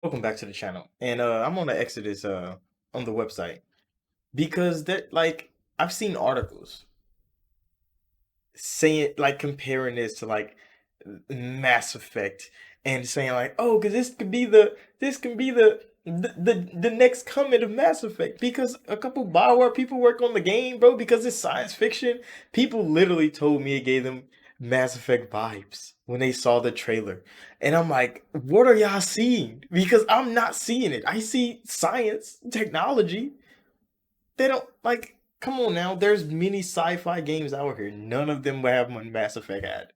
Welcome back to the channel. And I'm on the Exodus on the website because that like I've seen articles saying like comparing this to like Mass Effect and saying like, oh, because this can be the next coming of Mass Effect because a couple Bioware people work on the game, bro. Because it's science fiction. People literally told me it gave them Mass Effect vibes when they saw the trailer, and I'm like, what are y'all seeing? Because I'm not seeing it. I see science, technology. They don't like. Come on now. There's many sci-fi games out here. None of them have what Mass Effect had.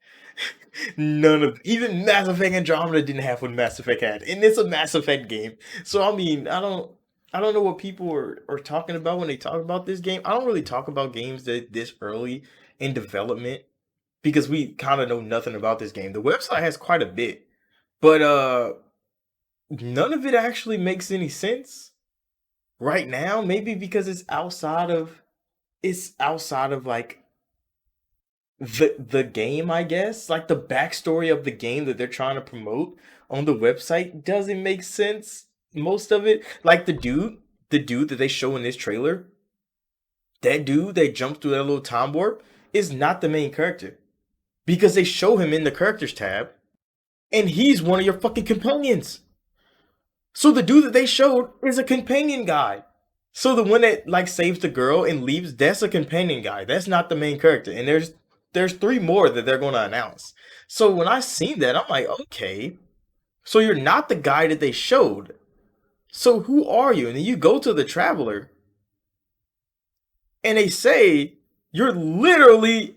None of even Mass Effect Andromeda didn't have what Mass Effect had, and it's a Mass Effect game. So I mean, I don't know what people are talking about when they talk about this game. I don't really talk about games that this early in development because we kind of know nothing about this game. The website has quite a bit, but none of it actually makes any sense right now. Maybe because it's outside of like the game, I guess. Like the backstory of the game that they're trying to promote on the website doesn't make sense. Most of it, like the dude that they show in this trailer, that dude that jumps through that little time warp is not the main character because they show him in the characters tab, and he's one of your fucking companions. So the dude that they showed is a companion guy. So the one that like saves the girl and leaves, that's a companion guy. That's not the main character. And there's three more that they're gonna announce. So when I seen that, I'm like, okay, so you're not the guy that they showed. So who are you? And then you go to the Traveler, and they say you're literally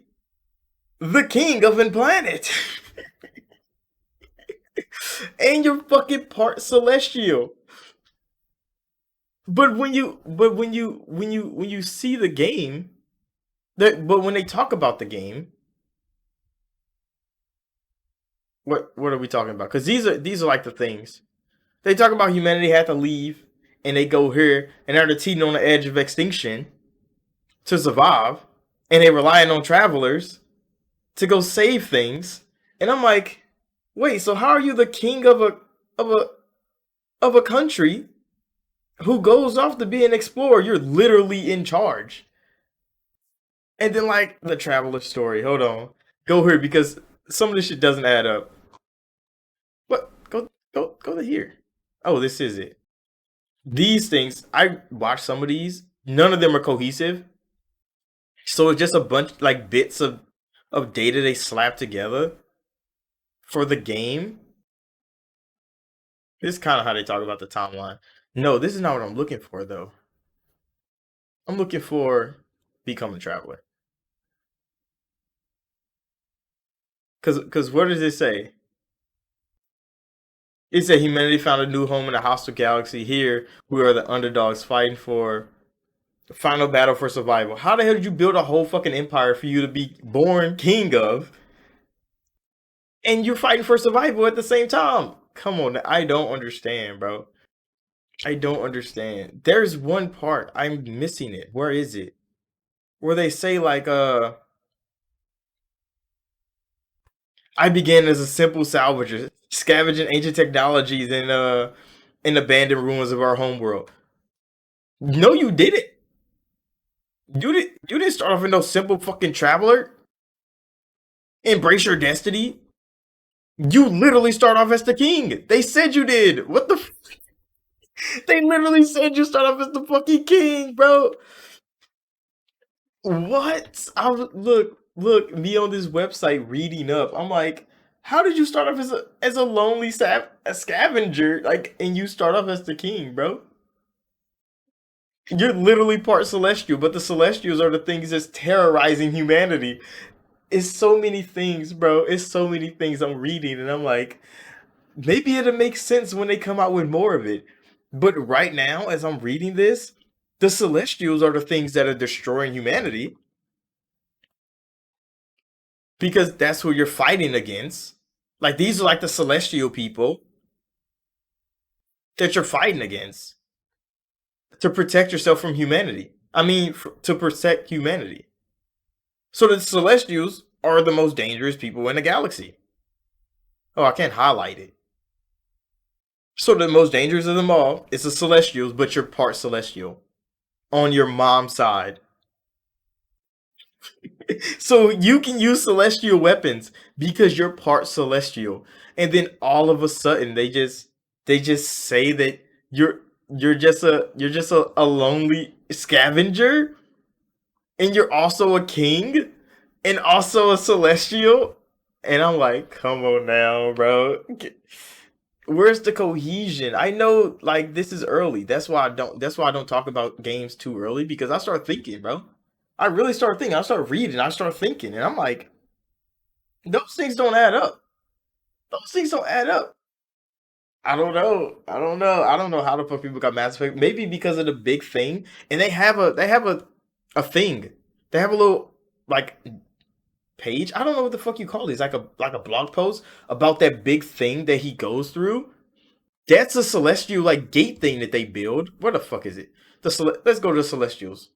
the king of an planet, and you're fucking part celestial. But when you see the game, but when they talk about the game, what are we talking about? Because these are like the things they talk about. Humanity had to leave, and they go here, and they're teetering on the edge of extinction to survive, and they relying on travelers to go save things. And I'm like, wait, so how are you the king of a of a country who goes off to be an explorer? You're literally in charge. And then like the traveler story. Hold on, go here because some of this shit doesn't add up. What? Go to here. Oh, this is it. These things I watched some of these. None of them are cohesive. So it's just a bunch like bits of data they slap together for the game. This is kind of how they talk about the timeline. No, this is not what I'm looking for though. I'm looking for become a traveler. Cause what does it say? It said humanity found a new home in a hostile galaxy. Here, we are the underdogs fighting for the final battle for survival. How the hell did you build a whole fucking empire for you to be born king of, and you're fighting for survival at the same time? Come on, I don't understand, bro. I don't understand. There's one part I'm missing it. Where is it? Where they say like I began as a simple salvager, scavenging ancient technologies in abandoned ruins of our homeworld. No, you didn't. You didn't start off in no simple fucking traveler. Embrace your destiny. You literally start off as the king. They said you did. What the? They literally said you start off as the fucking king, bro. What? Look, me on this website reading up. I'm like, how did you start off as a lonely a scavenger? Like, and you start off as the king, bro. You're literally part celestial, but the celestials are the things that's terrorizing humanity. It's so many things, bro. It's so many things I'm reading, and I'm like, maybe it'll make sense when they come out with more of it. But right now, as I'm reading this, the celestials are the things that are destroying humanity because that's who you're fighting against. Like these are like the celestial people that you're fighting against to protect yourself from humanity. I mean, to protect humanity. So the celestials are the most dangerous people in the galaxy. Oh, I can't highlight it. So the most dangerous of them all is the Celestials, but you're part Celestial on your mom's side. So you can use Celestial weapons because you're part Celestial, and then all of a sudden they just say that you're just a lonely scavenger, and you're also a king, and also a Celestial, and I'm like, come on now, bro. Where's the cohesion? I know like this is early. That's why I don't talk about games too early because I start thinking, bro. I really start thinking. I start reading. I start thinking, and I'm like, those things don't add up. Those things don't add up. I don't know. I don't know. I don't know how the fuck people got Mass Effect. Maybe because of the big thing, and they have a thing. They have a little like page. I don't know what the fuck you call these. Like a blog post about that big thing that he goes through. That's a celestial like gate thing that they build. Where the fuck is it? Let's go to the Celestials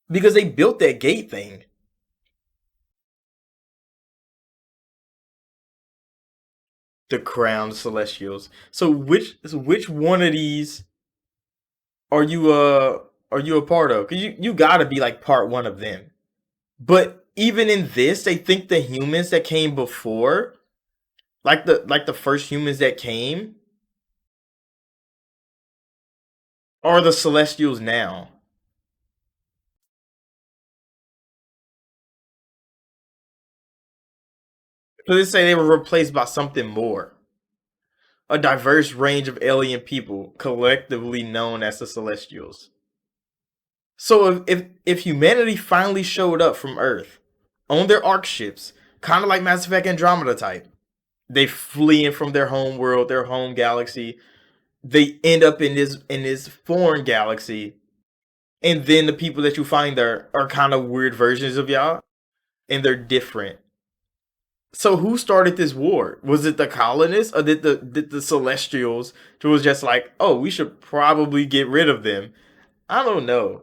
because they built that gate thing. The crowned Celestials. So which one of these are you a part of? Cause you gotta be like part one of them. But even in this, they think the humans that came before, like the first humans that came, are the Celestials now. So they say they were replaced by something more. A diverse range of alien people, collectively known as the Celestials. So if humanity finally showed up from Earth on their arc ships, kind of like Mass Effect Andromeda type, they fleeing from their home world, their home galaxy. They end up in this foreign galaxy, and then the people that you find there are kind of weird versions of y'all, and they're different. So who started this war? Was it the colonists or did the Celestials who was just like, oh, we should probably get rid of them? I don't know.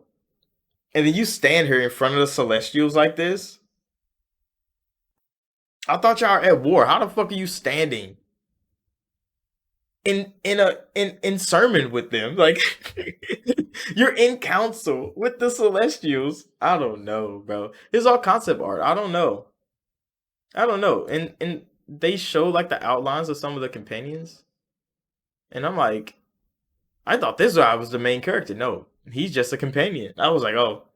And then you stand here in front of the Celestials like this. I thought y'all are at war. How the fuck are you standing in sermon with them? Like you're in council with the Celestials. I don't know, bro. It's all concept art. I don't know. I don't know. And they show like the outlines of some of the companions, and I'm like, I thought this guy was the main character. No, he's just a companion. I was like, oh.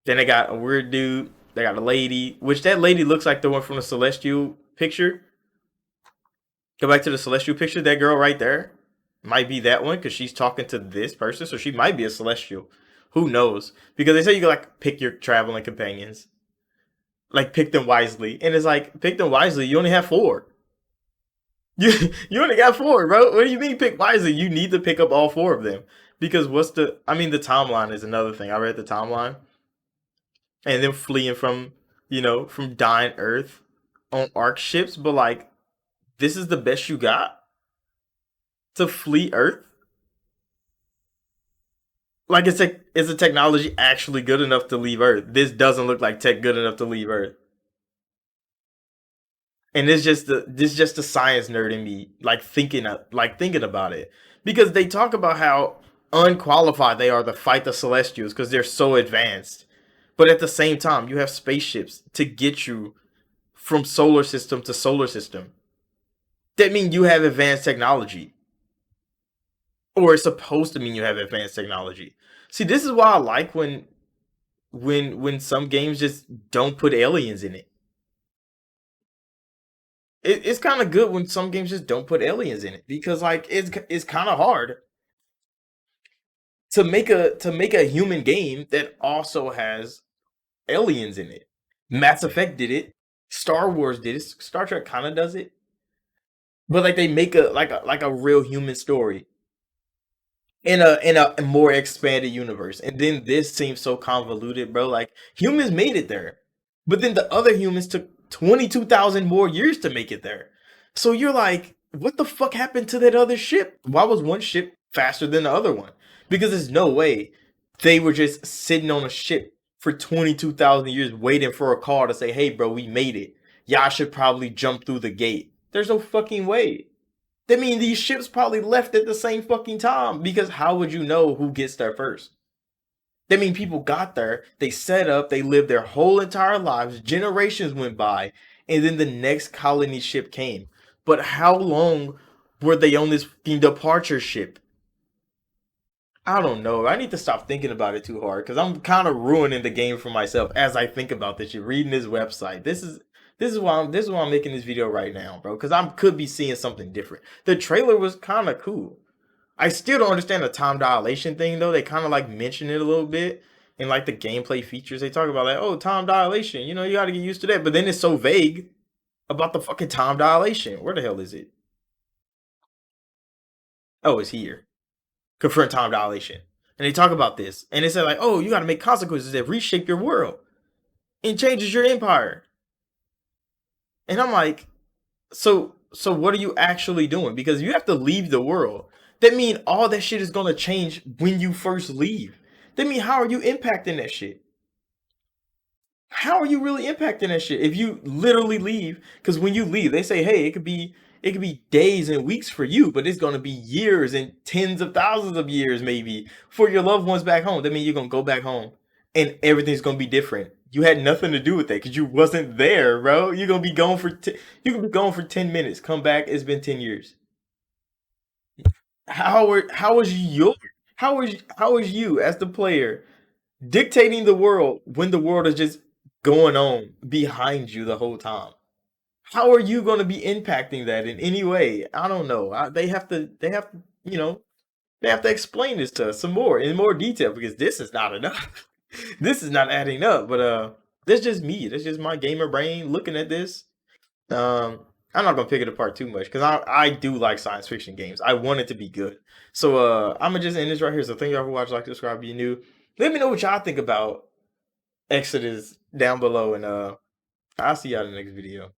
Then they got a weird dude. They got a lady, which that lady looks like the one from the Celestial picture. Go back to the Celestial picture. That girl right there might be that one because she's talking to this person, so she might be a Celestial. Who knows? Because they say you can like pick your traveling companions, like pick them wisely, and it's like pick them wisely. You only have four. You you only got four, bro. What do you mean pick wisely? You need to pick up all four of them because what's the? I mean, the timeline is another thing. I read the timeline and then fleeing from dying Earth on arc ships, but like this is the best you got to flee Earth. Like is the technology actually good enough to leave Earth? This doesn't look like tech good enough to leave Earth. And this just the science nerd in me, like thinking about it, because they talk about how unqualified they are to fight the Celestials because they're so advanced, but at the same time you have spaceships to get you from solar system to solar system. That mean you have advanced technology, or it's supposed to mean you have advanced technology. See, this is why I like when some games just don't put aliens in it. It's kind of good when some games just don't put aliens in it because like it's kind of hard to make a human game that also has aliens in it. Mass Effect did it. Star Wars did it. Star Trek kind of does it, but like they make a real human story in a more expanded universe. And then this seems so convoluted, bro. Like humans made it there, but then the other humans took 22,000 more years to make it there. So you're like, what the fuck happened to that other ship? Why was one ship faster than the other one? Because there's no way they were just sitting on a ship for 22,000 years waiting for a call to say, hey, bro, we made it. Y'all should probably jump through the gate. There's no fucking way. That means these ships probably left at the same fucking time, because how would you know who gets there first? That means people got there, they set up, they lived their whole entire lives, generations went by, and then the next colony ship came. But how long were they on this fucking departure ship? I don't know. I need to stop thinking about it too hard because I'm kind of ruining the game for myself as I think about this shit. Reading this website. This is why I'm making this video right now, bro. Because I could be seeing something different. The trailer was kind of cool. I still don't understand the time dilation thing though. They kind of like mention it a little bit in like the gameplay features. They talk about like, oh, time dilation. You know, you got to get used to that. But then it's so vague about the fucking time dilation. Where the hell is it? Oh, it's here. Confront time dilation. And they talk about this. And they say like, oh, you got to make consequences that reshape your world and changes your empire. And I'm like, so what are you actually doing? Because you have to leave the world. That means all that shit is gonna change when you first leave. That means how are you impacting that shit? How are you really impacting that shit if you literally leave? Because when you leave, they say, hey, it could be days and weeks for you, but it's gonna be years and tens of thousands of years maybe for your loved ones back home. That means you're gonna go back home and everything's gonna be different. You had nothing to do with that because you wasn't there, bro. You're gonna be gone for you can be gone for 10 minutes. Come back, it's been 10 years. How is you as the player dictating the world when the world is just going on behind you the whole time? How are you going to be impacting that in any way? I don't know. They have to explain this to us some more in more detail because this is not enough. This is not adding up. But that's just me. That's just my gamer brain looking at this. I'm not gonna pick it apart too much because I do like science fiction games. I want it to be good. So I'm gonna just end this right here. So thank y'all for watching. Like, subscribe, be new. Let me know what y'all think about Exodus down below, and I'll see y'all in the next video.